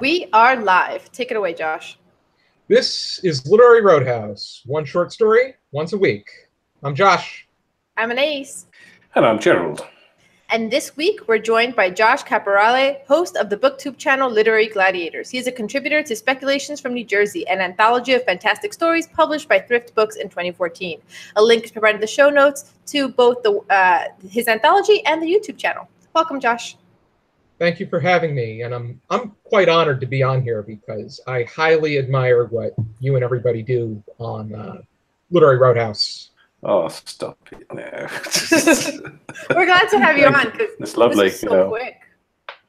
We are live. Take it away, Josh. This is Literary Roadhouse. One short story, once a week. I'm Josh. I'm Anais. And I'm Gerald. And this week, we're joined by Josh Caporale, host of the BookTube channel Literary Gladiators. He's a contributor to Speculations from New Jersey, an anthology of fantastic stories published by Thrift Books in 2014. A link is provided in the show notes to both his anthology and the YouTube channel. Welcome, Josh. Thank you for having me, and I'm quite honored to be on here because I highly admire what you and everybody do on Literary Roadhouse. Oh, stop it now. We're glad to have you on because it's lovely. This is so quick.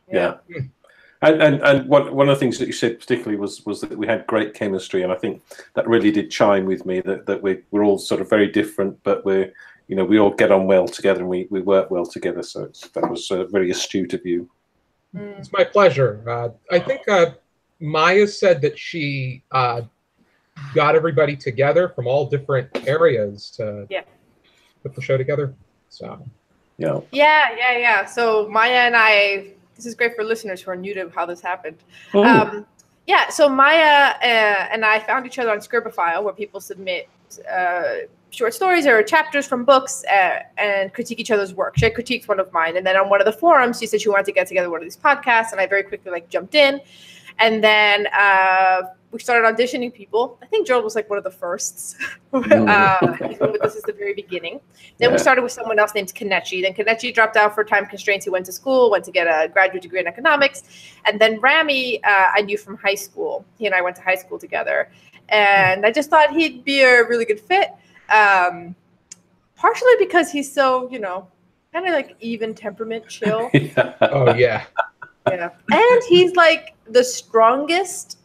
Yeah. And one of the things that you said particularly was that we had great chemistry, and I think that really did chime with me that we're all sort of very different, but we all get on well together and we work well together. So that was very astute of you. It's my pleasure. I think Maya said that she got everybody together from all different areas to put the show together. So yeah. So Maya and I, this is great for listeners who are new to how this happened. So Maya and I found each other on Scribophile, where people submit short stories or chapters from books and critique each other's work. She critiqued one of mine, and then on one of the forums, she said she wanted to get together one of these podcasts, and I very quickly jumped in, and then we started auditioning people. I think Gerald was one of the firsts. He's been with us since the very beginning. Then we started with someone else named Kanechi. Then Kanechi dropped out for time constraints. He went to school, went to get a graduate degree in economics. And then Rami, I knew from high school. He and I went to high school together. And I just thought he'd be a really good fit. Partially because he's so, kind of even temperament, chill. Oh, yeah. Yeah. And he's the strongest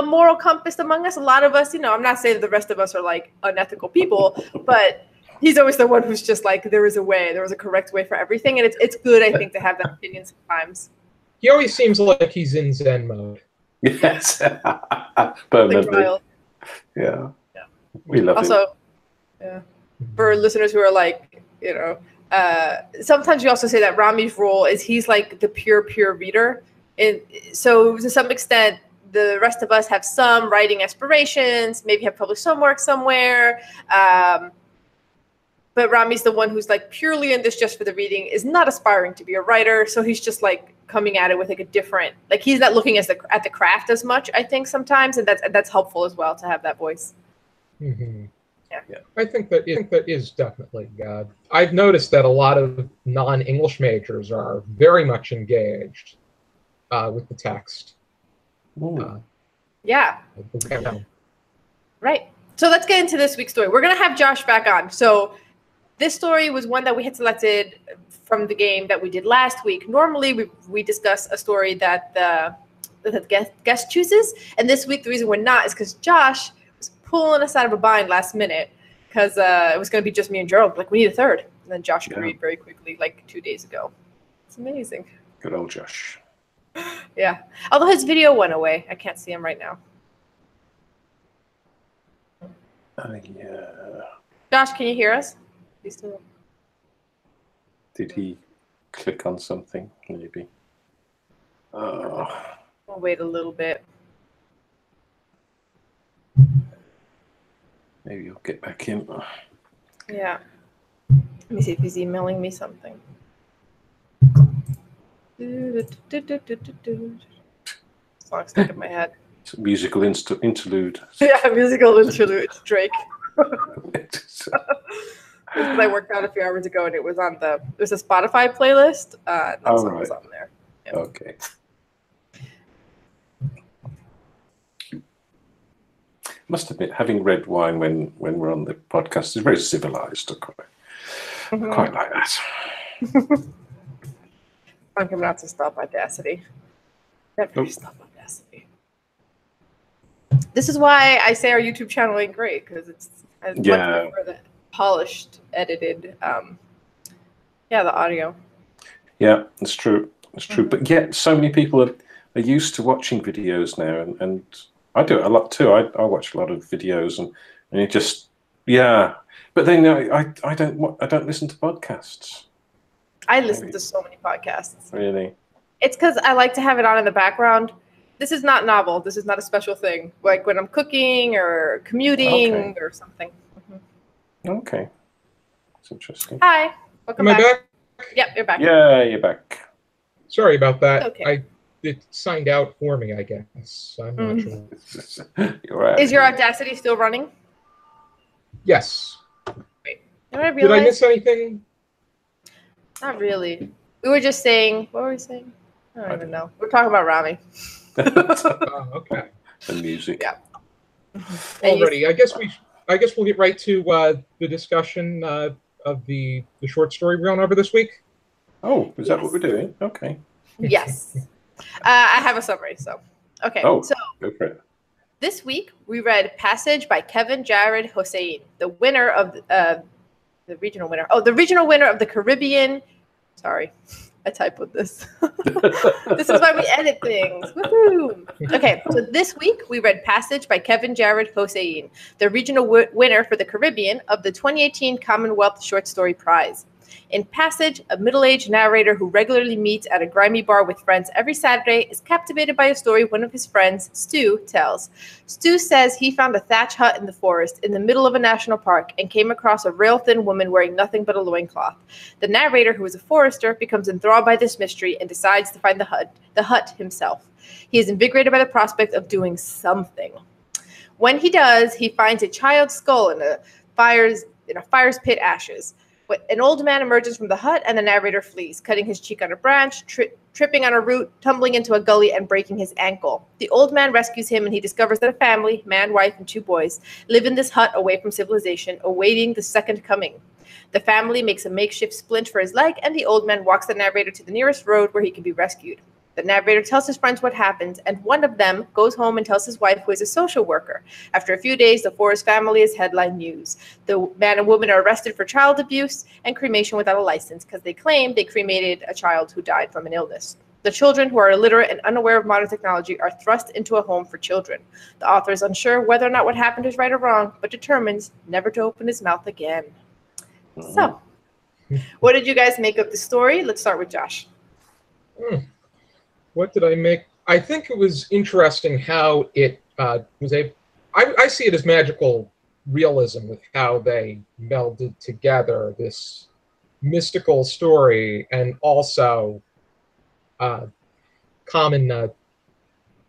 moral compass among us. A lot of us, I'm not saying that the rest of us are unethical people, but he's always the one who's just there is a way, there is a correct way for everything. And it's good, I think, to have that opinion sometimes. He always seems like he's in Zen mode. Yes. Permanently. Yeah. We love him. Also, for listeners who are sometimes we also say that Rami's role is he's the pure reader. And so to some extent, the rest of us have some writing aspirations, maybe have published some work somewhere. But Rami's the one who's purely in this just for the reading, is not aspiring to be a writer. So he's just coming at it with a different, he's not looking at the craft as much, I think, sometimes. And that's helpful as well to have that voice. Mm-hmm. Yeah. I think that is definitely God. I've noticed that a lot of non-English majors are very much engaged with the text. Right. So let's get into this week's story. We're going to have Josh back on. So this story was one that we had selected from the game that we did last week. Normally, we discuss a story that the guest chooses. And this week, the reason we're not is because Josh was pulling us out of a bind last minute because it was going to be just me and Gerald. We need a third. And then Josh agreed very quickly, 2 days ago. It's amazing. Good old Josh. Yeah. Although his video went away. I can't see him right now. Yeah. Josh, can you hear us? Did he click on something? Maybe. We'll wait a little bit. Maybe he'll get back in. Yeah. Let me see if he's emailing me something. Song stuck in my head. It's a musical interlude. Yeah, musical interlude. Drake. I worked out a few hours ago, and it was on a Spotify playlist. That song was on there. Yeah. Okay. Must admit, having red wine when we're on the podcast is very civilized. I quite like that. I'm coming out to stop Audacity. Never stop Audacity. This is why I say our YouTube channel ain't great, because I much prefer the polished, edited, the audio. Yeah, it's true. It's true. But yet, so many people are used to watching videos now, and I do it a lot too. I watch a lot of videos, and it just But then I don't listen to podcasts. I listen to so many podcasts. Really? It's because I like to have it on in the background. This is not novel. This is not a special thing. Like when I'm cooking or commuting or something. Okay. That's interesting. Hi. Welcome back. Am I back? Yep, you're back. Yeah, you're back. Sorry about that. Okay. It signed out for me, I guess. I'm not sure. You're right. Is your Audacity still running? Yes. Wait. Did I miss anything? Not really. We were just saying, what were we saying? I don't even know. We're talking about Rami. Oh, okay. And music. Yeah. Alrighty. I guess we'll get right to the discussion of the short story we went over this week. Oh, is that what we're doing? Okay. Yes. I have a summary, so. Okay. Oh, so go for it. This week, we read Passage by Kevin Jared Hosein, the winner of the regional winner. Oh, the regional winner of the Caribbean. Sorry, I typoed this. This is why we edit things. Woohoo! Okay, so this week we read Passage by Kevin Jared Hosein, the regional winner for the Caribbean of the 2018 Commonwealth Short Story Prize. In Passage, a middle-aged narrator who regularly meets at a grimy bar with friends every Saturday is captivated by a story one of his friends, Stu, tells. Stu says he found a thatch hut in the forest in the middle of a national park and came across a rail-thin woman wearing nothing but a loincloth. The narrator, who is a forester, becomes enthralled by this mystery and decides to find the hut himself. He is invigorated by the prospect of doing something. When he does, he finds a child's skull in a fire's pit ashes. An old man emerges from the hut and the narrator flees, cutting his cheek on a branch, tripping on a root, tumbling into a gully, and breaking his ankle. The old man rescues him and he discovers that a family, man, wife, and 2 boys, live in this hut away from civilization, awaiting the second coming. The family makes a makeshift splint for his leg, and the old man walks the narrator to the nearest road where he can be rescued. The narrator tells his friends what happens, and one of them goes home and tells his wife, who is a social worker. After a few days, the Forrest family is headline news. The man and woman are arrested for child abuse and cremation without a license because they claim they cremated a child who died from an illness. The children, who are illiterate and unaware of modern technology, are thrust into a home for children. The author is unsure whether or not what happened is right or wrong, but determines never to open his mouth again. So, what did you guys make of the story? Let's start with Josh. What did I make? I think it was interesting how it was I see it as magical realism with how they melded together this mystical story and also common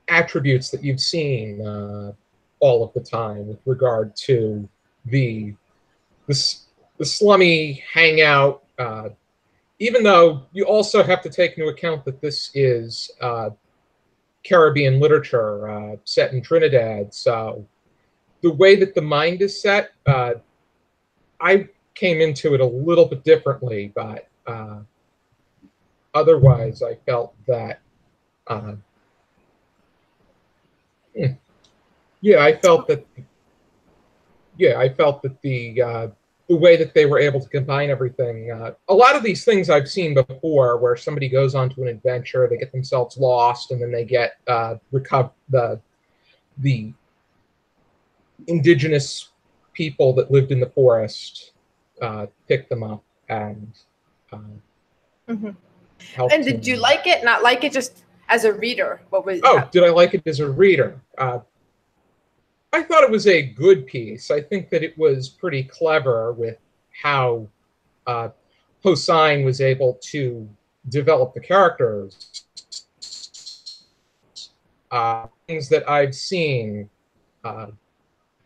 attributes that you've seen all of the time with regard to the slummy hangout. Even though you also have to take into account that this is Caribbean literature set in Trinidad, so the way that the mind is set, I came into it a little bit differently, but otherwise I felt that, I felt that the way that they were able to combine everything. A lot of these things I've seen before, where somebody goes onto an adventure, they get themselves lost, and then they get the indigenous people that lived in the forest pick them up and help. And did you like it? Not like it, just as a reader? What was? Did I like it as a reader? I thought it was a good piece. I think that it was pretty clever with how Hosein was able to develop the characters. Things that I've seen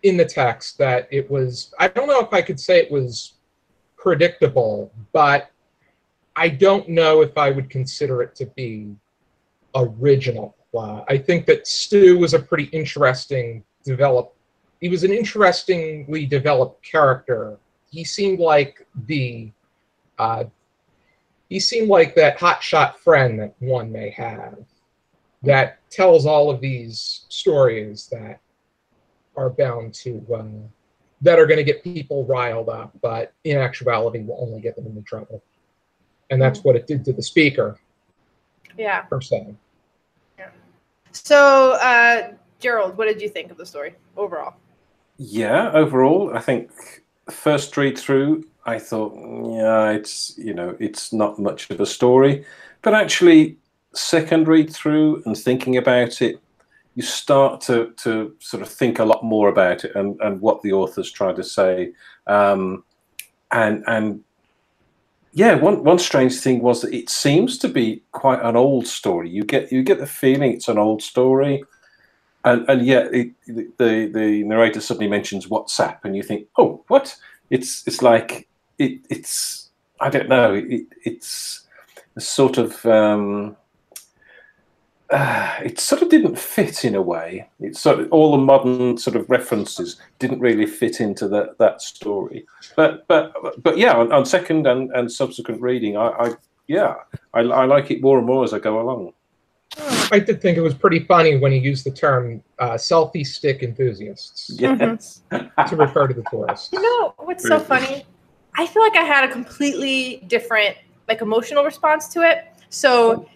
in the text that it was, I don't know if I could say it was predictable, but I don't know if I would consider it to be original. I think that Stu was a pretty interesting he was an interestingly developed character. He seemed like that hotshot friend that one may have that tells all of these stories that are bound to that are going to get people riled up, but in actuality will only get them into trouble. And that's what it did to the speaker. Yeah. Per se. Yeah. So, Gerald, what did you think of the story overall? Yeah, overall, I think first read through, I thought, yeah, it's not much of a story. But actually, second read through and thinking about it, you start to sort of think a lot more about it and what the author's trying to say. And yeah, one strange thing was that it seems to be quite an old story. You get the feeling it's an old story, and yet the narrator suddenly mentions WhatsApp, and you think, oh, what? It's like it's I don't know. It's a sort of it sort of didn't fit in a way. It's sort of all the modern sort of references didn't really fit into that story. But yeah, on second and subsequent reading, I like it more and more as I go along. I did think it was pretty funny when he used the term selfie stick enthusiasts. Yes. To refer to the tourists. You know what's so funny? I feel like I had a completely different emotional response to it. So,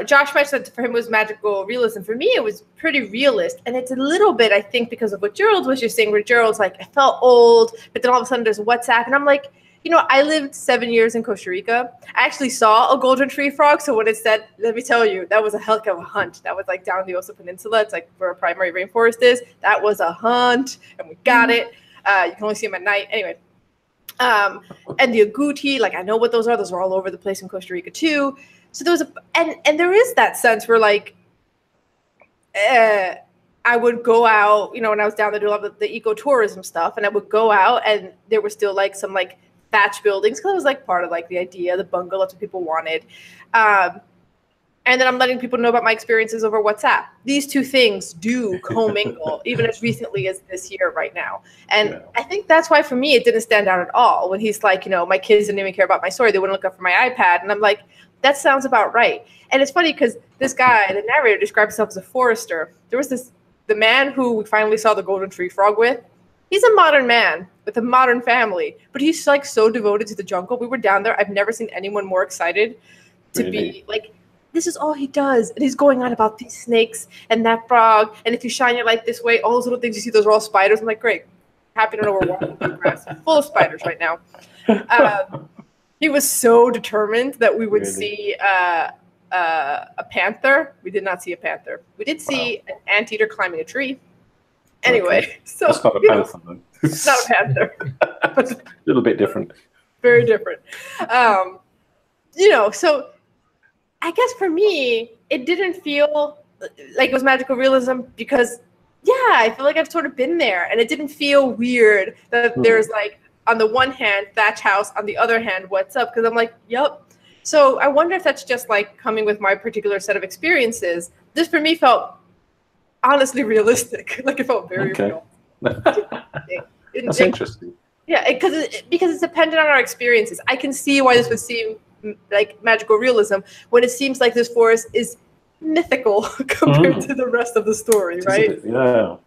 Josh mentioned that for him it was magical realism. For me, it was pretty realist. And it's a little bit, I think, because of what Gerald was just saying, where Gerald's like, I felt old, but then all of a sudden there's WhatsApp. And I'm like, I lived 7 years in Costa Rica. I actually saw a golden tree frog. So when it said, let me tell you, that was a heck of a hunt. That was like down the Osa Peninsula. It's like where a primary rainforest is. That was a hunt. And we got it. You can only see them at night. Anyway. And the agouti, I know what those are. Those are all over the place in Costa Rica too. So there was and there is that sense where I would go out, when I was down there doing all the ecotourism stuff, and I would go out and there were still some thatch buildings, because it was part of the idea, the bungalow, that's what people wanted. And then I'm letting people know about my experiences over WhatsApp. These two things do commingle, even as recently as this year right now. And I think that's why for me it didn't stand out at all when he's like, my kids didn't even care about my story. They wouldn't look up for my iPad. And I'm like, that sounds about right. And it's funny because this guy, the narrator, described himself as a forester. There was the man who we finally saw the golden tree frog with. He's a modern man with a modern family, but he's so devoted to the jungle. We were down there. I've never seen anyone more excited to be this is all he does. And he's going on about these snakes and that frog. And if you shine your light this way, all those little things you see, those are all spiders. I'm like, great. Happy to know we're walking through grass full of spiders right now. He was so determined that we would see a panther. We did not see a panther. We did see an anteater climbing a tree. Anyway, so that's not a panther, though. It's not a panther. But a little bit different. Very different. So I guess for me, it didn't feel like it was magical realism because, I feel like I've sort of been there, and it didn't feel weird that there's on the one hand, thatch house, on the other hand, what's up? Because I'm like, yep. So I wonder if that's just coming with my particular set of experiences. This for me felt honestly realistic. It felt very real. That's interesting. Yeah, because it's dependent on our experiences. I can see why this would seem like magical realism when it seems like this forest is mythical compared to the rest of the story, right? Yeah.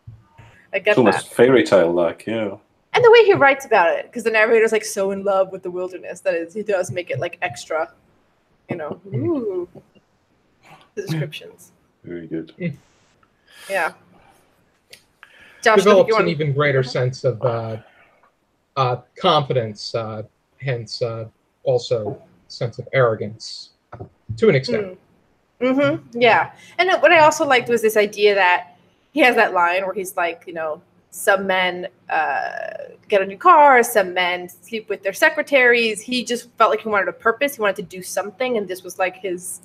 I get it's almost fairy tale like, yeah. And the way he writes about it, because the narrator's so in love with the wilderness, that is, he does make it extra, ooh, the descriptions. Very good. Yeah. Josh, develops an even greater sense of confidence, hence also sense of arrogance to an extent. Yeah. And what I also liked was this idea that he has that line where he's like, some men get a new car, some men sleep with their secretaries. He just felt like he wanted a purpose. He wanted to do something. And this was his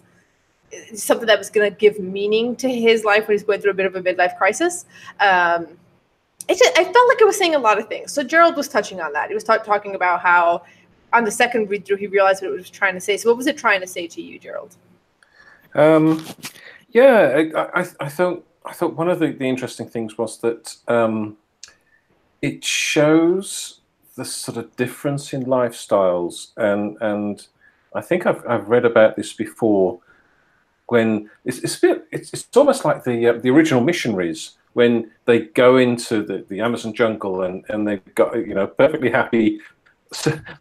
something that was going to give meaning to his life when he's going through a bit of a midlife crisis. I felt like it was saying a lot of things. So Gerald was touching on that. He was talking about how on the second read through, he realized what it was trying to say. So what was it trying to say to you, Gerald? I thought one of the interesting things was that it shows the sort of difference in lifestyles, and I think I've read about this before. When it's almost like the original missionaries when they go into the Amazon jungle and they've got perfectly happy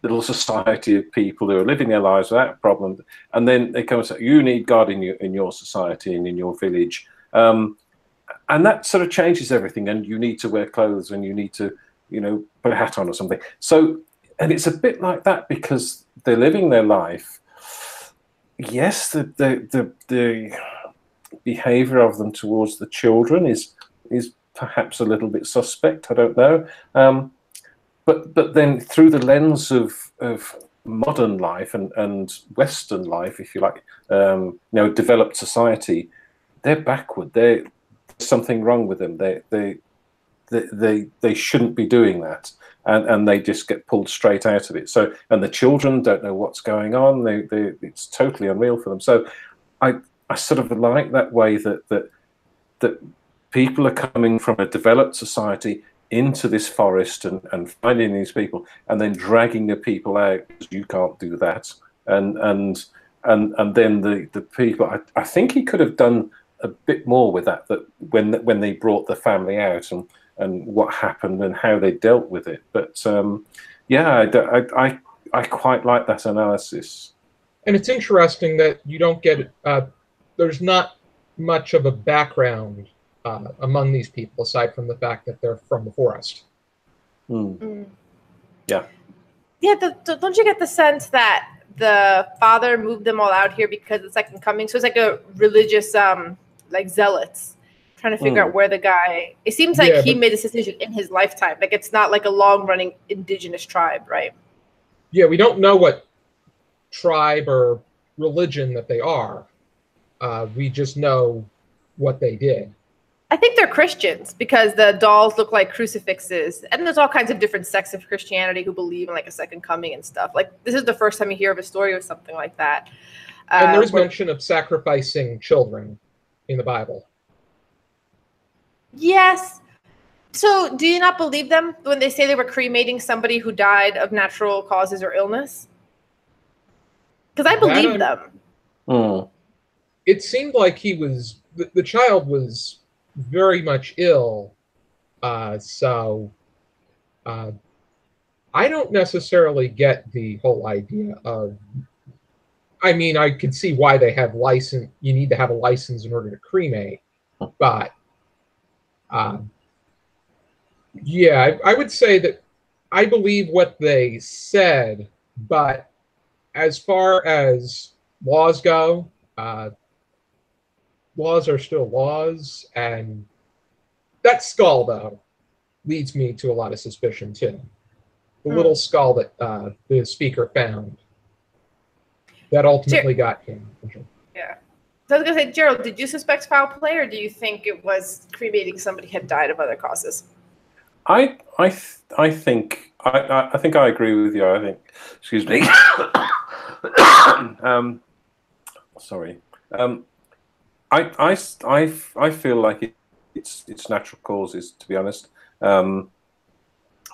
little society of people who are living their lives without a problem, and then they come and say, you need God in your society and in your village, and that sort of changes everything, and you need to wear clothes and you need to put a hat on or something. So, and it's a bit like that because they're living their life. Yes, the behaviour of them towards the children is perhaps a little bit suspect. I don't know. But then through the lens of modern life and Western life, if you like, developed society, they're backward. There's something wrong with them. They shouldn't be doing that, and they just get pulled straight out of it. So, and the children don't know what's going on. It's totally unreal for them. So, I sort of like that way that people are coming from a developed society into this forest and finding these people and then dragging the people out because you can't do that. And then the people, I think he could have done a bit more with that when they brought the family out and what happened and how they dealt with it. But yeah, I quite like that analysis. And it's interesting that you don't get there's not much of a background among these people, aside from the fact that they're from the forest. Yeah. Yeah, don't you get the sense that the father moved them all out here because of the second coming? So it's like a religious, like zealots, trying to figure out where the guy... It seems like he made this decision in his lifetime. Like, it's not like a long-running indigenous tribe, right? Yeah, we don't know what tribe or religion that they are. We just know what they did. I think they're Christians because the dolls look like crucifixes, and there's all kinds of different sects of Christianity who believe in like a second coming and stuff. Like, this is the first time you hear of a story or something like that. And there's mention of sacrificing children in the Bible. Yes. So do you not believe them when they say they were cremating somebody who died of natural causes or illness? Because I believe them. It seemed like he was, the child was very much ill, so I don't necessarily get the whole idea of, I mean, I could see why they have license, you need to have a license in order to cremate, but yeah, I would say that I believe what they said, but as far as laws go, laws are still laws, and that skull, though, leads me to a lot of suspicion, too. The little skull that the speaker found that ultimately got him. Yeah. So I was going to say, Gerald, did you suspect foul play, or do you think it was cremating somebody had died of other causes? I think I agree with you. I think, excuse me. Sorry. I feel like it's natural causes, to be honest.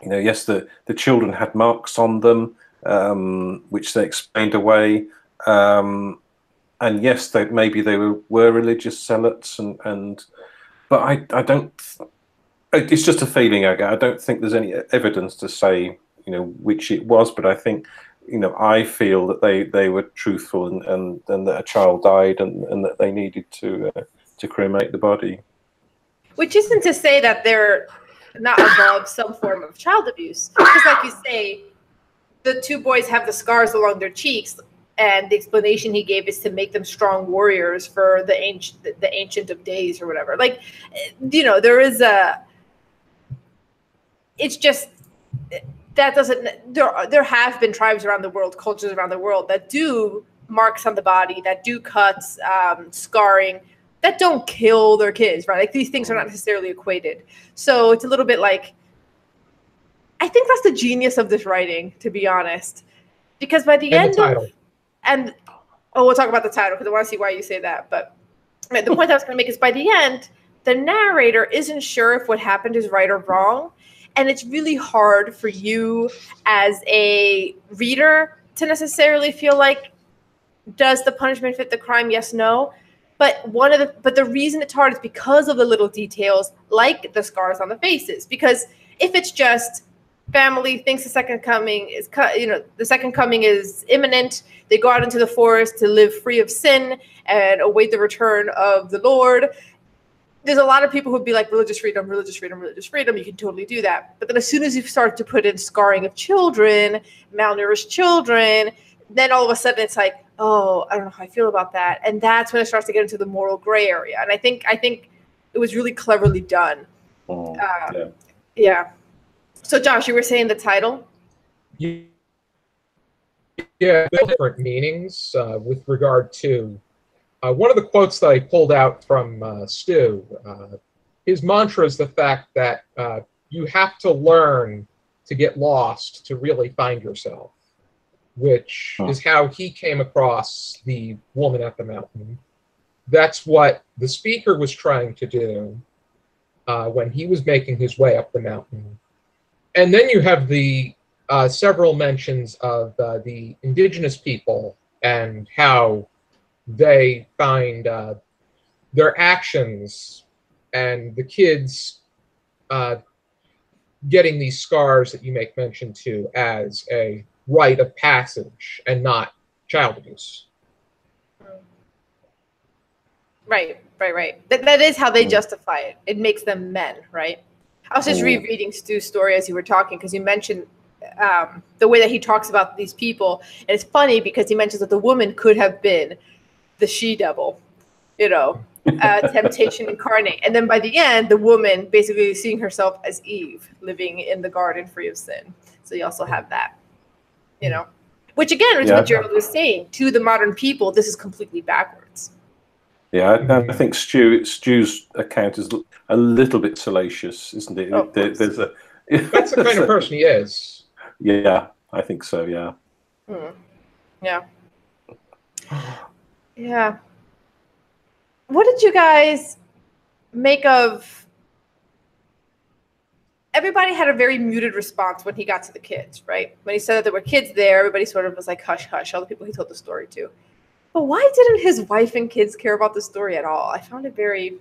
Yes, the children had marks on them, which they explained away, and yes, maybe they were religious zealots, but I don't. It's just a feeling I get. I don't think there's any evidence to say which it was, but I think. I feel that they were truthful and that a child died and that they needed to cremate the body. Which isn't to say that they're not above some form of child abuse. Because like you say, the two boys have the scars along their cheeks, and the explanation he gave is to make them strong warriors for the ancient of days or whatever. Like, there is it's just... That doesn't. There have been tribes around the world, cultures around the world that do marks on the body, that do cuts, scarring, that don't kill their kids, right? Like, these things are not necessarily equated. So it's a little bit like, I think that's the genius of this writing, to be honest, because by the end of, we'll talk about the title because I want to see why you say that. But the point I was going to make is by the end, the narrator isn't sure if what happened is right or wrong. And it's really hard for you as a reader to necessarily feel like, does the punishment fit the crime? Yes, no. But the reason it's hard is because of the little details, like the scars on the faces. Because if it's just family thinks the second coming is, the second coming is imminent, they go out into the forest to live free of sin and await the return of the Lord. There's a lot of people who'd be like, religious freedom, religious freedom, religious freedom. You can totally do that. But then as soon as you start to put in scarring of children, malnourished children, then all of a sudden it's like, oh, I don't know how I feel about that. And that's when it starts to get into the moral gray area. And I think it was really cleverly done. Yeah. Yeah. So Josh, you were saying the title? Yeah, different meanings with regard to one of the quotes that I pulled out from Stu. His mantra is the fact that you have to learn to get lost to really find yourself, which is how he came across the woman at the mountain. That's what the speaker was trying to do when he was making his way up the mountain. And then you have the several mentions of the indigenous people and how they find their actions and the kids getting these scars that you make mention to as a rite of passage and not child abuse. Right. That is how they justify it. It makes them men, right? I was just rereading Stu's story as you were talking, because you mentioned the way that he talks about these people. And it's funny because he mentions that the woman could have been the she-devil, temptation incarnate. And then by the end, the woman basically seeing herself as Eve, living in the garden free of sin. So you also have that, which again is what Gerald was saying. To the modern people, this is completely backwards. Yeah, I think Stu's account is a little bit salacious, isn't it? Oh, that's the kind of person he is. Yeah, I think so. Yeah. Yeah. Yeah. What did you guys make of? Everybody had a very muted response when he got to the kids, right? When he said that there were kids there, everybody sort of was like, hush, hush, all the people he told the story to. But why didn't his wife and kids care about the story at all? I found it very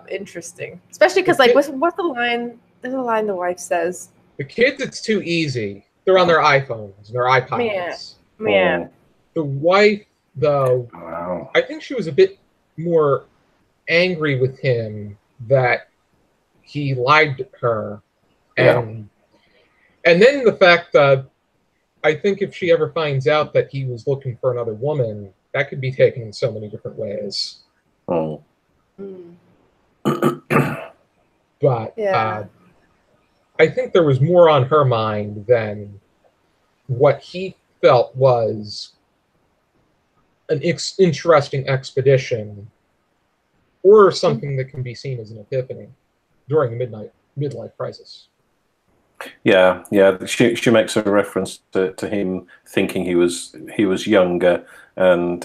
interesting, especially because what's the line? There's a line the wife says. The kids, it's too easy. They're on their iPhones and their iPods. Man. The wife, though, I think she was a bit more angry with him that he lied to her, and then the fact that I think if she ever finds out that he was looking for another woman, that could be taken in so many different ways. But I think there was more on her mind than what he felt was an interesting expedition or something that can be seen as an epiphany during the midlife crisis. Yeah. She makes a reference to him thinking he was younger, and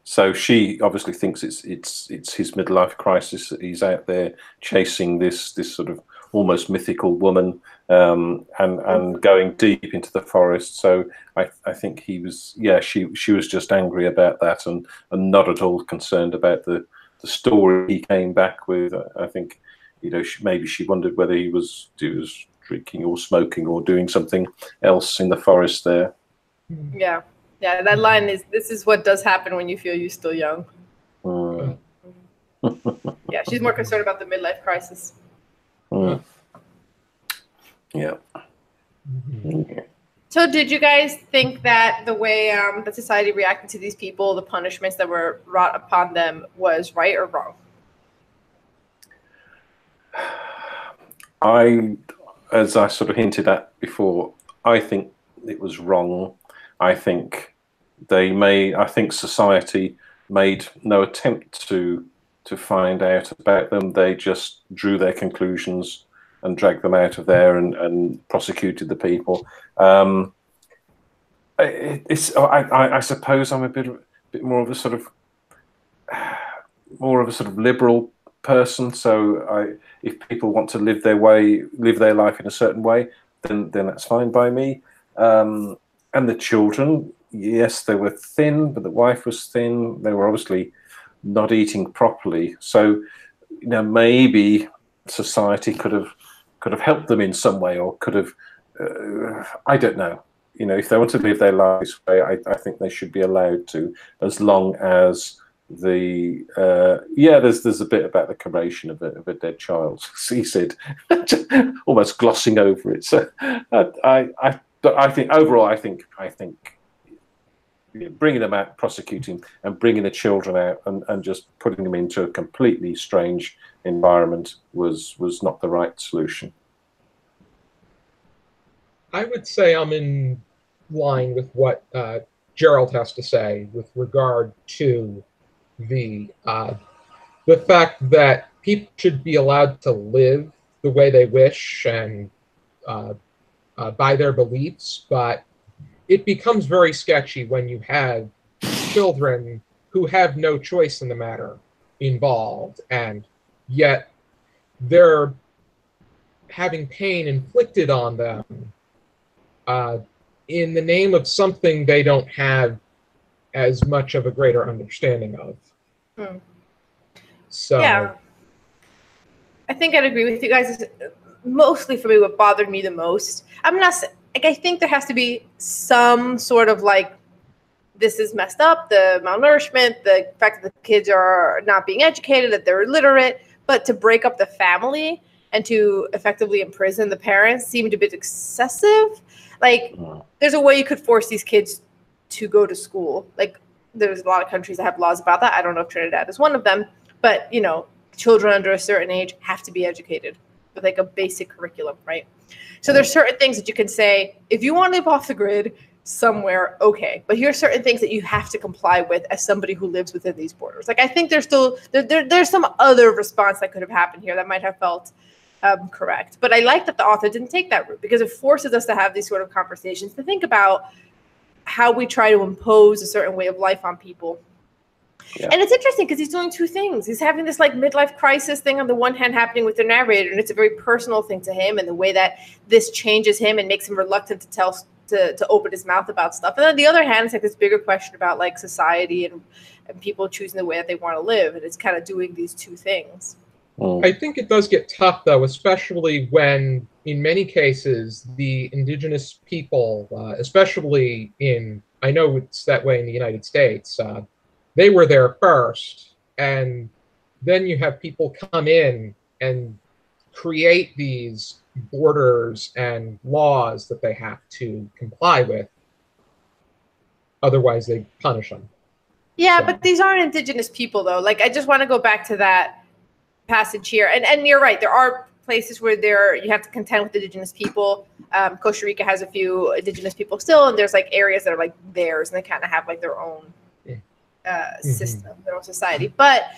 so she obviously thinks it's his midlife crisis that he's out there chasing this sort of almost mythical woman, and going deep into the forest. So I think he was she was just angry about that and not at all concerned about the story he came back with. I think maybe she wondered whether he was drinking or smoking or doing something else in the forest there. Yeah, that line is, this is what does happen when you feel you're still young. Yeah, she's more concerned about the midlife crisis. Yeah. So did you guys think that the way that society reacted to these people, the punishments that were wrought upon them, was right or wrong? As I sort of hinted at before, I think it was wrong. I think society made no attempt to find out about them. They just drew their conclusions and dragged them out of there and prosecuted the people. I suppose I'm a bit more of a sort of liberal person. So if people want to live their life in a certain way, then that's fine by me. And the children, yes, they were thin, but the wife was thin. They were obviously not eating properly. So maybe society could have helped them in some way, or could have I don't know. If they want to live their life this way, I think they should be allowed to, as long as there's a bit about the cremation of a dead child, he said, almost glossing over it. So I think overall, I think bringing them out, prosecuting, and bringing the children out, and just putting them into a completely strange environment was not the right solution. I would say I'm in line with what Gerald has to say with regard to the fact that people should be allowed to live the way they wish and by their beliefs, but it becomes very sketchy when you have children who have no choice in the matter involved, and yet they're having pain inflicted on them in the name of something they don't have as much of a greater understanding of. So yeah, I think I'd agree with you guys. Mostly for me, what bothered me the most, I'm not like, I think there has to be some sort of like, this is messed up, the malnourishment, the fact that the kids are not being educated, that they're illiterate, but to break up the family and to effectively imprison the parents seemed a bit excessive. Like, there's a way you could force these kids to go to school. Like, there's a lot of countries that have laws about that. I don't know if Trinidad is one of them, but, you know, children under a certain age have to be educated with like a basic curriculum, right? So there's certain things that you can say, if you want to live off the grid somewhere, okay, but here are certain things that you have to comply with as somebody who lives within these borders. Like, I think there's still, there's some other response that could have happened here that might have felt correct. But I like that the author didn't take that route, because it forces us to have these sort of conversations, to think about how we try to impose a certain way of life on people. Yeah. And it's interesting because he's doing two things. He's having this like midlife crisis thing on the one hand happening with the narrator, and it's a very personal thing to him, and the way that this changes him and makes him reluctant to tell, to open his mouth about stuff. And on the other hand, it's like this bigger question about like society and people choosing the way that they want to live. And it's kind of doing these two things. I think it does get tough, though, especially when, in many cases, the indigenous people, especially in, I know it's that way in the United States, they were there first, and then you have people come in and create these borders and laws that they have to comply with. Otherwise, they punish them. Yeah, so. But these aren't indigenous people, though. Like, I just want to go back to that passage here. And you're right. There are places where you have to contend with indigenous people. Costa Rica has a few indigenous people still, and there's like areas that are like theirs, and they kind of have like their own system, their own society. But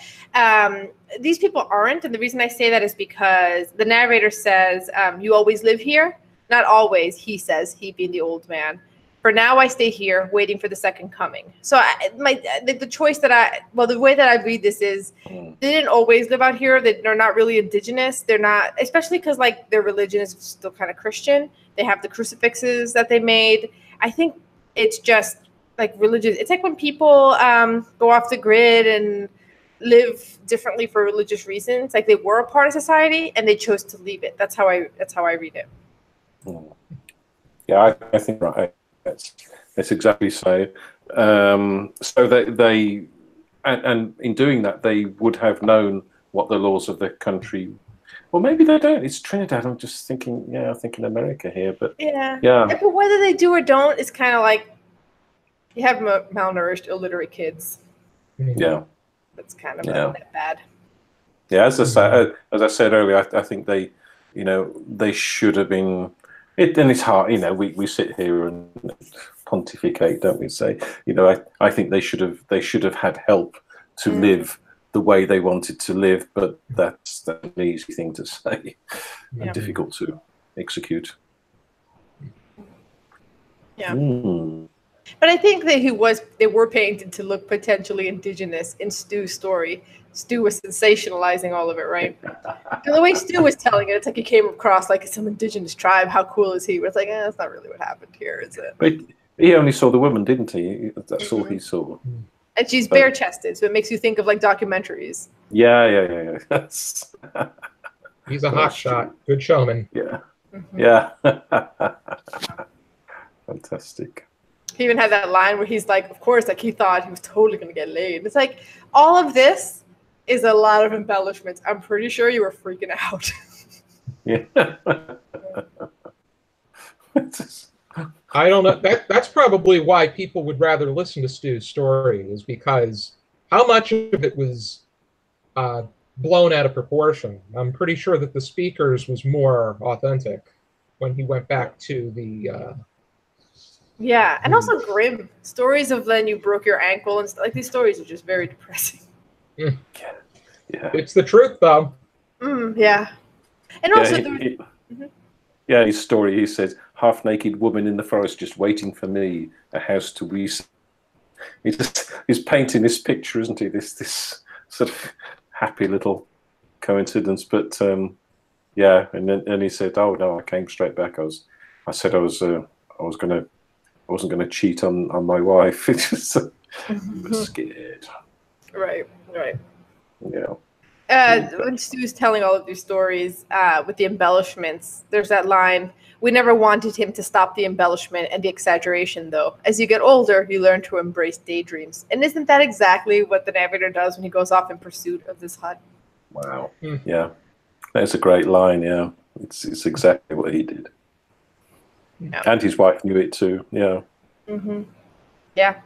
these people aren't. And the reason I say that is because the narrator says, you always live here. Not always, he says, he being the old man. For now, I stay here, waiting for the second coming. So the choice that the way that I read this is, they didn't always live out here. They're not really indigenous. They're not, especially because like their religion is still kind of Christian. They have the crucifixes that they made. I think it's just like religious. It's like when people go off the grid and live differently for religious reasons. Like they were a part of society and they chose to leave it. That's how I read it. Yeah, I think right. That's exactly so. So they and in doing that, they would have known what the laws of the country. Well, maybe they don't. It's Trinidad. I'm just thinking. Yeah, I'm thinking America here, but yeah. But whether they do or don't, it's kind of like you have malnourished, illiterate kids. Yeah, that's kind of that bad. Yeah, as I said earlier, I think they should have been. And it's hard, we sit here and pontificate, don't we? Say, I think they should have had help to live the way they wanted to live, but that's an easy thing to say and difficult to execute. Yeah. But I think that they were painted to look potentially indigenous in Stu's story. Stu was sensationalizing all of it, right? And the way Stu was telling it, it's like he came across like some indigenous tribe. How cool is he? But it's like, that's not really what happened here, is it? But he only saw the woman, didn't he? That's all he saw. And she's bare-chested, so it makes you think of like documentaries. Yeah. He's a hot shot. Good showman. Yeah. Yeah. Fantastic. He even had that line where he's like, of course, like he thought he was totally going to get laid. It's like, all of this is a lot of embellishments. I'm pretty sure you were freaking out. Yeah. I don't know. That's probably why people would rather listen to Stu's story, is because how much of it was blown out of proportion. I'm pretty sure that the speakers was more authentic when he went back to the. Yeah, and also grim stories of when you broke your ankle and stuff. Like, these stories are just very depressing. Yeah. Yeah. It's the truth, though. Yeah. And also, yeah, his story, he says, half-naked woman in the forest just waiting for me, a house to resell. He's painting this picture, isn't he? This sort of happy little coincidence. But yeah, and he said, "Oh no, I came straight back. I wasn't gonna cheat on my wife. It just was scared." Right. Yeah. When Stu's telling all of these stories with the embellishments, there's that line, "We never wanted him to stop the embellishment and the exaggeration, though. As you get older, you learn to embrace daydreams." And isn't that exactly what the narrator does when he goes off in pursuit of this hut? Wow. Yeah. That's a great line, yeah. It's exactly what he did. Yeah. And his wife knew it too, yeah. Yeah.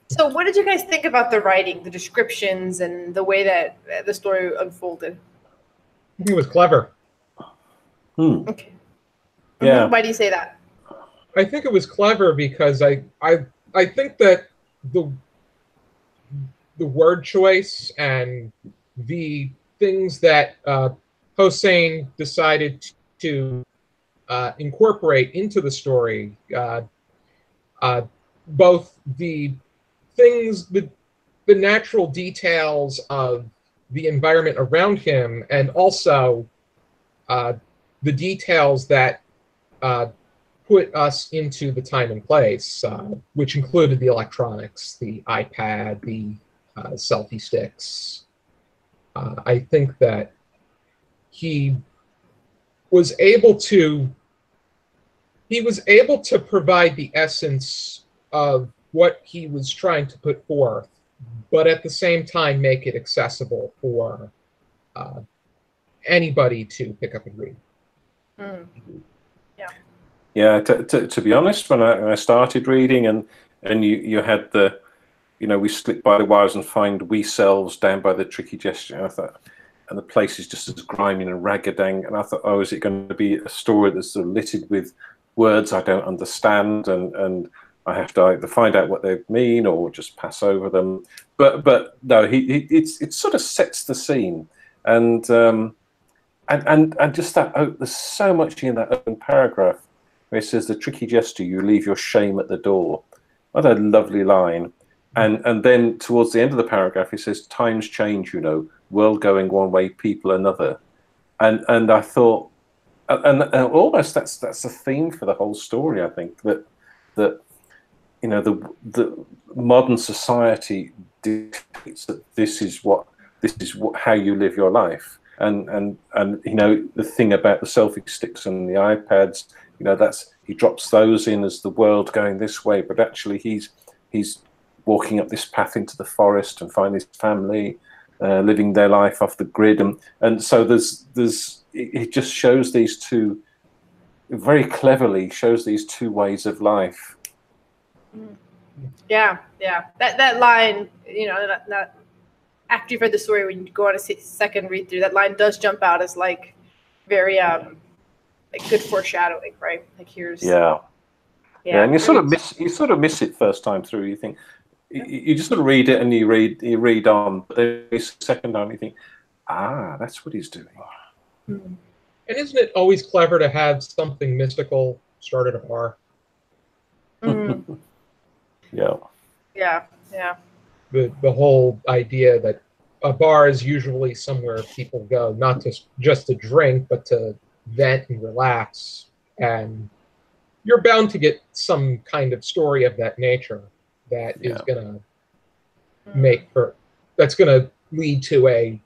So what did you guys think about the writing, the descriptions, and the way that the story unfolded? I think it was clever. Okay. Yeah. Why do you say that? I think it was clever because I think that the word choice and the things that Hosein decided to incorporate into the story, both the things, the natural details of the environment around him, and also the details that put us into the time and place, which included the electronics, the iPad, the selfie sticks. I think that he was able to provide the essence of what he was trying to put forth, but at the same time make it accessible for anybody to pick up and read. Yeah. To be honest, when I started reading, and you had the, we slip by the wires and find we selves down by the tricky gesture. And I thought, and the place is just as grimy and ragged, and I thought, oh, is it going to be a story that's sort of littered with words I don't understand, and I have to either find out what they mean or just pass over them. But no, it sort of sets the scene, and just that. There's so much in that open paragraph where it says, "The tricky gesture, you leave your shame at the door." What a lovely line. And then towards the end of the paragraph, it says, "Times change, world going one way, people another." And I thought, and almost that's a theme for the whole story. I think that the modern society dictates that this is how you live your life. And the thing about the selfie sticks and the iPads, that's, he drops those in as the world going this way, but actually he's walking up this path into the forest and find his family living their life off the grid, and so it just shows these two, very cleverly shows these two ways of life. Yeah. That line, that after you've read the story, when you go on a second read through, that line does jump out as like very like good foreshadowing, right? Like here's and you sort of miss it first time through. You think you just sort of read it and you read on, but then second time you think, that's what he's doing. And isn't it always clever to have something mystical start at a bar? Yeah. The whole idea that a bar is usually somewhere people go not just to drink, but to vent and relax, and you're bound to get some kind of story of that nature that is gonna that's gonna lead to a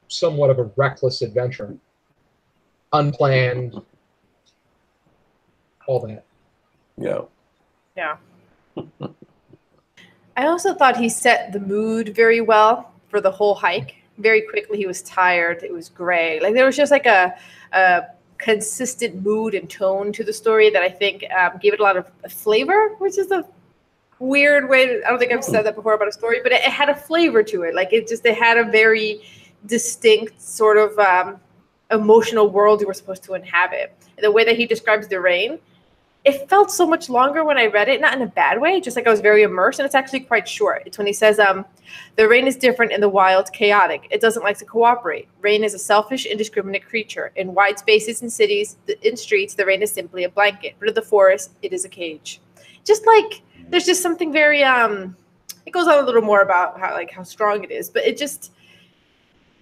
somewhat of a reckless adventure, unplanned, all that. Yeah. I also thought he set the mood very well for the whole hike. Very quickly, he was tired. It was gray. Like there was just like a consistent mood and tone to the story that I think gave it a lot of flavor, which is a weird way. I don't think I've said that before about a story, but it had a flavor to it. Like it had a very distinct sort of emotional world you were supposed to inhabit. And the way that he describes the rain, it felt so much longer when I read it, not in a bad way, just like I was very immersed, and it's actually quite short. It's when he says, the rain is different in the wild, chaotic. It doesn't like to cooperate. Rain is a selfish, indiscriminate creature. In wide spaces and cities, in streets, the rain is simply a blanket, but in the forest, it is a cage. Just like, there's just something very, it goes on a little more about how strong it is, but it just,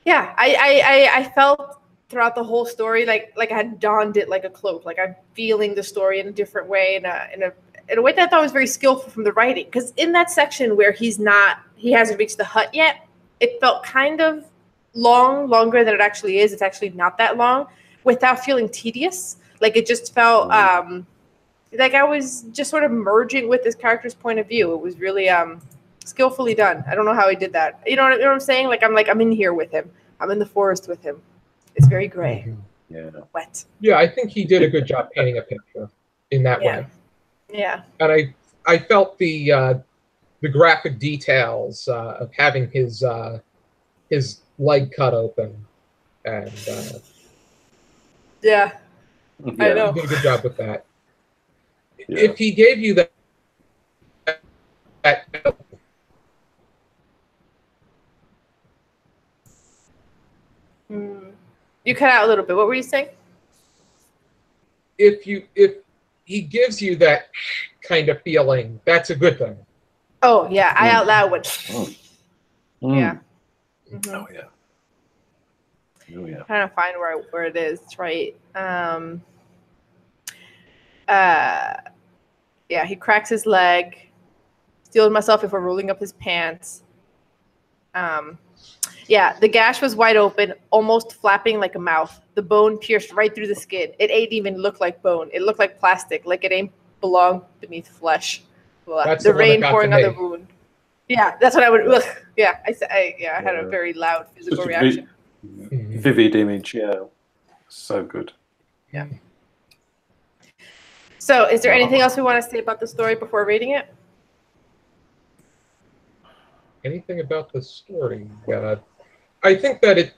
yeah, I felt throughout the whole story, like I had donned it like a cloak. Like I'm feeling the story in a different way, in a way that I thought was very skillful from the writing. Because in that section where he hasn't reached the hut yet, it felt kind of longer than it actually is. It's actually not that long, without feeling tedious. Like it just felt like I was just sort of merging with this character's point of view. It was really skillfully done. I don't know how he did that. You know what I'm saying? I'm in here with him. I'm in the forest with him. It's very gray. Yeah. Wet. Yeah, I think he did a good job painting a picture in that way. Yeah. And I felt the graphic details of having his leg cut open, and yeah, I know. He did a good job with that. Yeah. If he gave you that You cut out a little bit. What were you saying? If he gives you that kind of feeling, that's a good thing. Oh yeah, I out loud went. Yeah. Mm-hmm. Oh yeah. Oh yeah. I'm trying to find where it is. It's right. Yeah, he cracks his leg, steals myself before rolling up his pants. Yeah, the gash was wide open, almost flapping like a mouth. The bone pierced right through the skin. It ain't even look like bone. It looked like plastic, like it ain't belong beneath flesh. That's the rain that pouring on the wound. Yeah, that's what I would. Yeah, I had a very loud physical reaction. Vivid image, yeah. So good. Yeah. So, is there anything else we want to say about the story before reading it? Anything about the story? I think that it,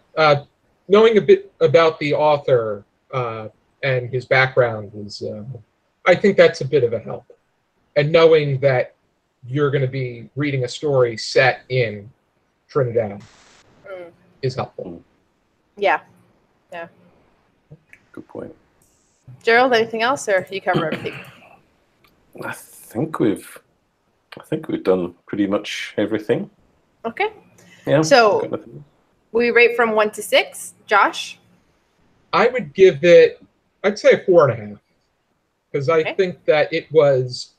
knowing a bit about the author and his background is, I think that's a bit of a help. And knowing that you're going to be reading a story set in Trinidad is helpful. Yeah. Yeah. Good point. Gerald, anything else, or you cover everything? I think we've done pretty much everything. Okay. Yeah. So we rate from 1 to 6. Josh? I would give it, I'd say a 4.5, because I think that it was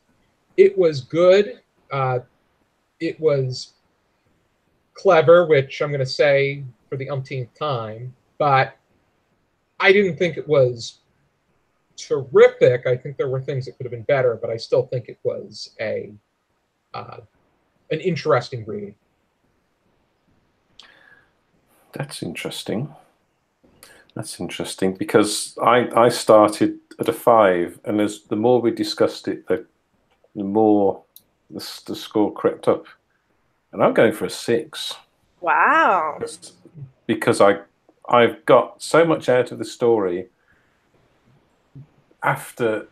good. It was clever, which I'm going to say for the umpteenth time, but I didn't think it was terrific. I think there were things that could have been better, but I still think it was an interesting read. That's interesting. That's interesting because I started at a 5, and as the more we discussed it, the more the score crept up, and I'm going for a 6. Wow! Because I've got so much out of the story after,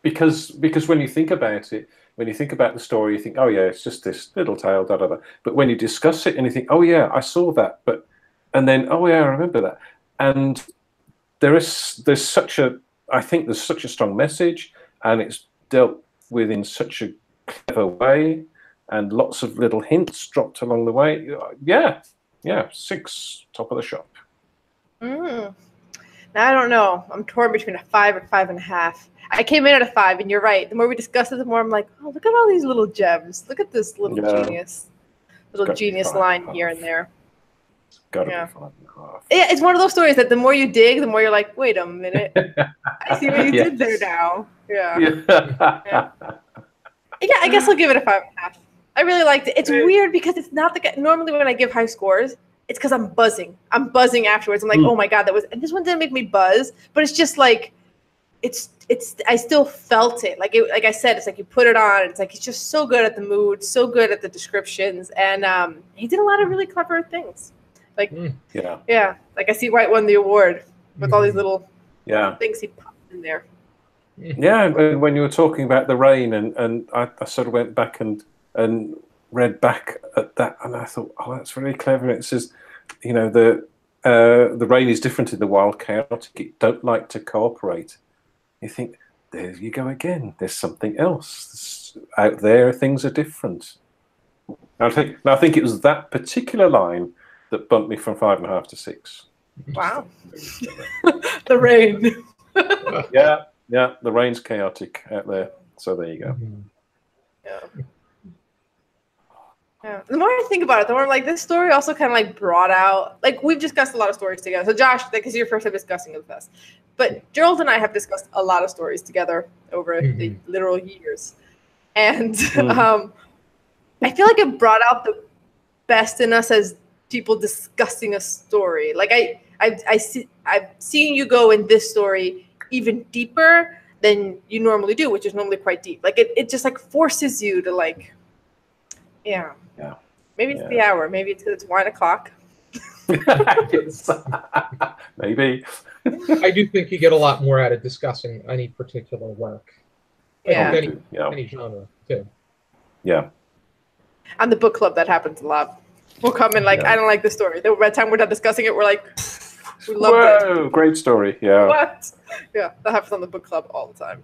because when you think about it, when you think about the story, you think, oh yeah, it's just this little tale, da da da. But when you discuss it and you think, oh yeah, I saw that, and then oh yeah, I remember that, and there's such a strong message, and it's dealt with in such a clever way, and lots of little hints dropped along the way. Yeah, 6, top of the shop. Now I don't know. I'm torn between a 5 and 5.5. I came in at a 5, and you're right. The more we discuss it, the more I'm like, oh, look at all these little gems. Look at this little genius line here and there. Gotta be 5.5. Yeah, it's one of those stories that the more you dig, the more you're like, wait a minute, I see what you did there now. Yeah. I guess I'll give it a 5.5. I really liked it. It's weird because it's not normally when I give high scores, it's because I'm buzzing. I'm buzzing afterwards. I'm like, oh my God, that was, and this one didn't make me buzz, but it's just like, I still felt it. Like I said, it's like you put it on. It's like he's just so good at the mood, so good at the descriptions, and he did a lot of really clever things. Like like I see White won the award with all these little things he popped in there. Yeah, and when you were talking about the rain, and I sort of went back and read back at that, and I thought, oh, that's really clever. It says, you know, the rain is different in the wild, chaotic. It don't like to cooperate. You think, there you go again. There's something else out there. Things are different. I think it was that particular line that bumped me from 5.5 to 6. Wow. The rain. Yeah, the rain's chaotic out there. So there you go. Yeah. The more I think about it, the more I'm like, this story also kind of like brought out, like we've discussed a lot of stories together. So Josh, like, this is your first time discussing it with us. But Gerald and I have discussed a lot of stories together over the literal years. And I feel like it brought out the best in us as people discussing a story. Like I've seen you go in this story even deeper than you normally do, which is normally quite deep. Like it just like forces you to like, maybe it's the hour. Maybe it's because it's wine o'clock. Maybe. I do think you get a lot more out of discussing any particular work. Any genre, too. Yeah. On the book club, that happens a lot. We'll come in like, I don't like this story. Then by the time we're done discussing it, we're like, we love it. Whoa, great story. Yeah. What? Yeah, that happens on the book club all the time.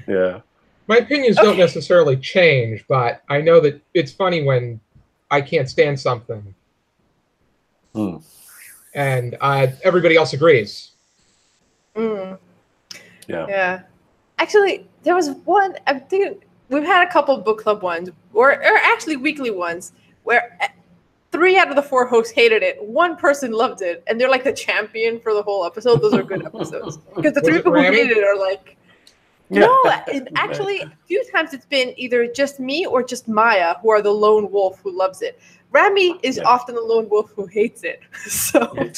Yeah. My opinions don't necessarily change, but I know that it's funny when I can't stand something. And everybody else agrees. Yeah. Actually, there was one, I'm thinking, we've had a couple book club ones, or actually weekly ones, where 3 out of the 4 hosts hated it. 1 person loved it, and they're like the champion for the whole episode. Those are good episodes. Because the 3 people who hated it are like, no, actually, a few times it's been either just me or just Maya, who are the lone wolf who loves it. Rami is often the lone wolf who hates it. So when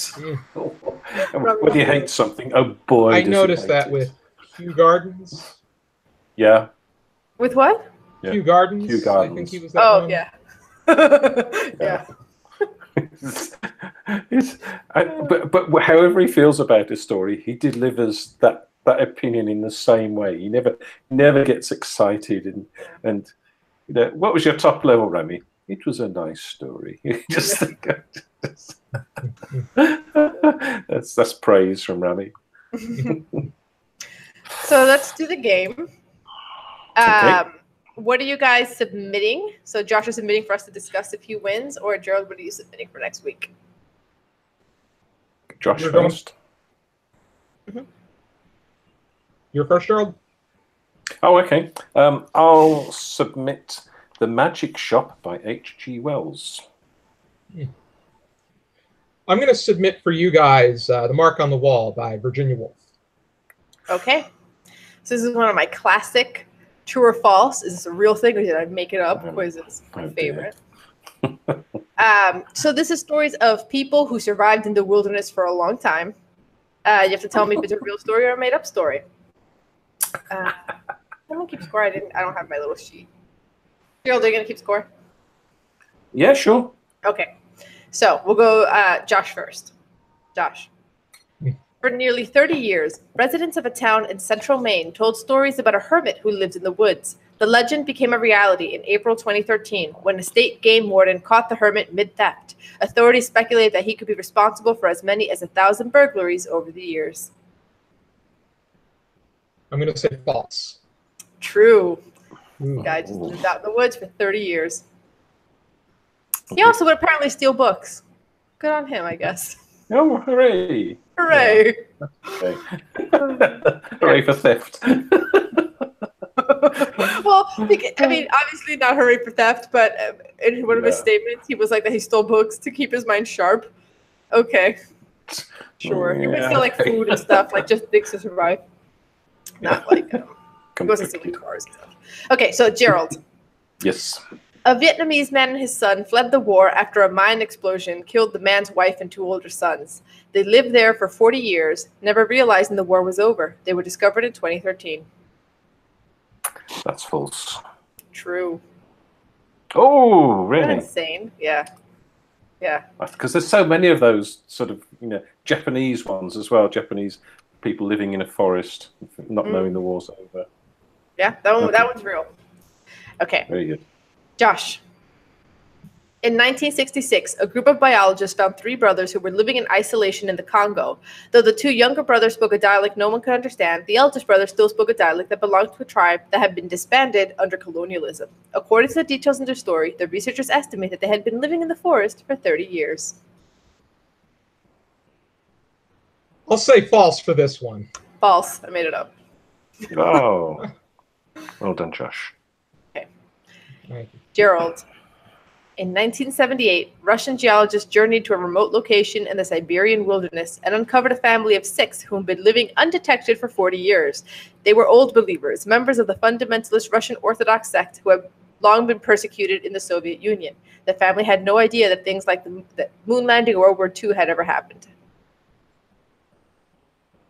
you hate something, oh boy! I noticed that with Kew Gardens. Yeah. With what? Kew Gardens. Kew Gardens. I think he was that one. Yeah. But however he feels about his story, he delivers that opinion in the same way. He never gets excited and you know, what was your top level, Rami? It was a nice story. Just think that's praise from Rami. So let's do the game. Okay. What are you guys submitting? So Josh is submitting for us to discuss if he wins, or Gerald, what are you submitting for next week? Josh first. You're first, Gerald? Oh, okay. I'll submit The Magic Shop by H.G. Wells. I'm going to submit for you guys The Mark on the Wall by Virginia Woolf. Okay. So this is one of my classic true or false. Is this a real thing, or did I make it up? Quizzes. My favorite. So this is stories of people who survived in the wilderness for a long time. You have to tell me if it's a real story or a made-up story. Someone keep score. I don't have my little sheet. Gerald, are you gonna keep score? Yeah, sure. Okay. So we'll go Josh first. Josh. For nearly 30 years, residents of a town in central Maine told stories about a hermit who lived in the woods. The legend became a reality in April 2013 when a state game warden caught the hermit mid-theft. Authorities speculated that he could be responsible for as many as 1,000 burglaries over the years. I'm going to say false. True. The guy just lived out in the woods for 30 years. He also would apparently steal books. Good on him, I guess. Oh, hooray! Hooray! Yeah. Okay. Hooray for theft. Well, I mean, obviously not hooray for theft, but in one of his statements, he was like that he stole books to keep his mind sharp. Okay. Sure. He would steal like food and stuff, like just things to survive. Not like he wasn't stealing cars and stuff. Okay, so Gerald. Yes. A Vietnamese man and his son fled the war after a mine explosion killed the man's wife and 2 older sons. They lived there for 40 years, never realizing the war was over. They were discovered in 2013. That's false. True. Oh, really? That's insane. Yeah. Yeah. Because there's so many of those sort of, Japanese ones as well. Japanese people living in a forest, not knowing the war's over. Yeah, that one's real. Okay. Very good. Josh. In 1966, a group of biologists found 3 brothers who were living in isolation in the Congo. Though the 2 younger brothers spoke a dialect no one could understand, the eldest brother still spoke a dialect that belonged to a tribe that had been disbanded under colonialism. According to the details in their story, the researchers estimate that they had been living in the forest for 30 years. I'll say false for this one. False. I made it up. Oh. Well done, Josh. Okay. Thank you. Gerald. In 1978, Russian geologists journeyed to a remote location in the Siberian wilderness and uncovered a family of 6 who had been living undetected for 40 years. They were old believers, members of the fundamentalist Russian Orthodox sect who had long been persecuted in the Soviet Union. The family had no idea that things like the moon landing or World War II had ever happened.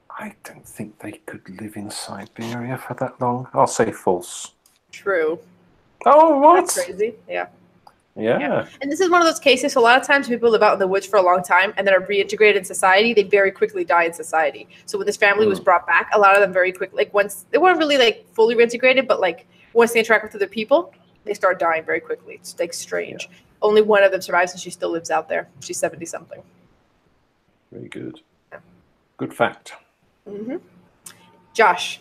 I don't think they could live in Siberia for that long. I'll say false. True. Oh, what? That's crazy. Yeah. Yeah. And this is one of those cases, a lot of times people live out in the woods for a long time and then are reintegrated in society. They very quickly die in society. So when this family was brought back, a lot of them very quickly, like once, they weren't really like fully reintegrated, but like once they interact with other people, they start dying very quickly. It's like strange. Yeah. Only one of them survives and she still lives out there. She's 70 something. Very good. Yeah. Good fact. Mm-hmm. Josh.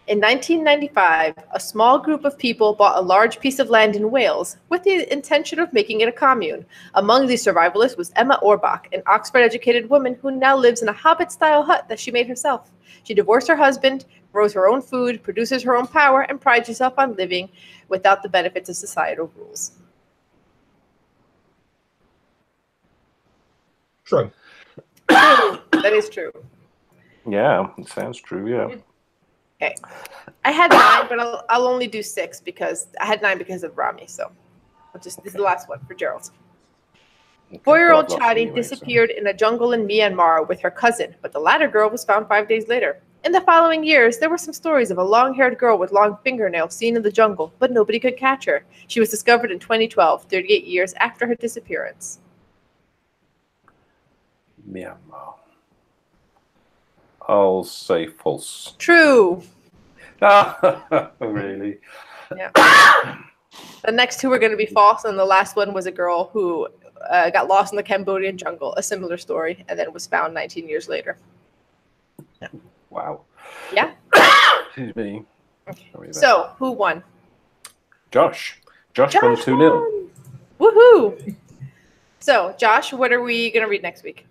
In 1995, a small group of people bought a large piece of land in Wales with the intention of making it a commune. Among these survivalists was Emma Orbach, an Oxford-educated woman who now lives in a Hobbit-style hut that she made herself. She divorced her husband, grows her own food, produces her own power, and prides herself on living without the benefits of societal rules. True. That is true. Yeah, it sounds true, yeah. Okay. I had 9, but I'll only do 6 because I had 9 because of Rami. So this is the last one for Gerald. 4-year-old Chadi disappeared in a jungle in Myanmar with her cousin, but the latter girl was found 5 days later. In the following years, there were some stories of a long-haired girl with long fingernails seen in the jungle, but nobody could catch her. She was discovered in 2012, 38 years after her disappearance. Myanmar. I'll say false. True. Really? Yeah. The next 2 were going to be false, and the last one was a girl who got lost in the Cambodian jungle, a similar story, and then was found 19 years later. Yeah. Wow. Yeah. Excuse me. Okay. So, who won? Josh. Josh won 2-0. Woohoo! So, Josh, what are we going to read next week?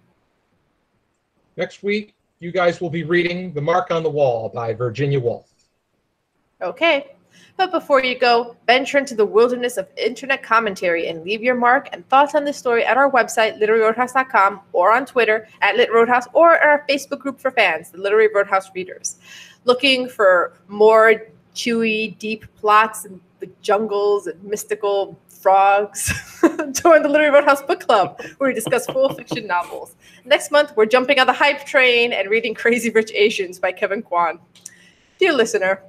Next week, you guys will be reading The Mark on the Wall by Virginia Woolf. Okay. But before you go, venture into the wilderness of internet commentary and leave your mark and thoughts on this story at our website, literaryroadhouse.com, or on Twitter at LitRoadhouse, or our Facebook group for fans, the Literary Roadhouse Readers. Looking for more chewy, deep plots and the jungles and mystical frogs, join the Literary Roadhouse Book Club, where we discuss full fiction novels. Next month, we're jumping on the hype train and reading Crazy Rich Asians by Kevin Kwan. Dear listener,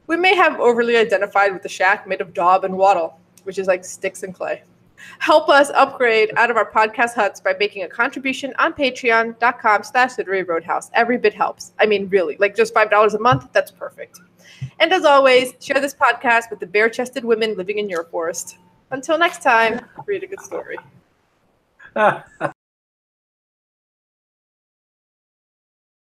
we may have overly identified with the shack made of daub and wattle, which is like sticks and clay. Help us upgrade out of our podcast huts by making a contribution on patreon.com/Literary Roadhouse. Every bit helps. I mean, really, like just $5 a month, that's perfect. And as always, share this podcast with the bare-chested women living in your forest. Until next time, read a good story.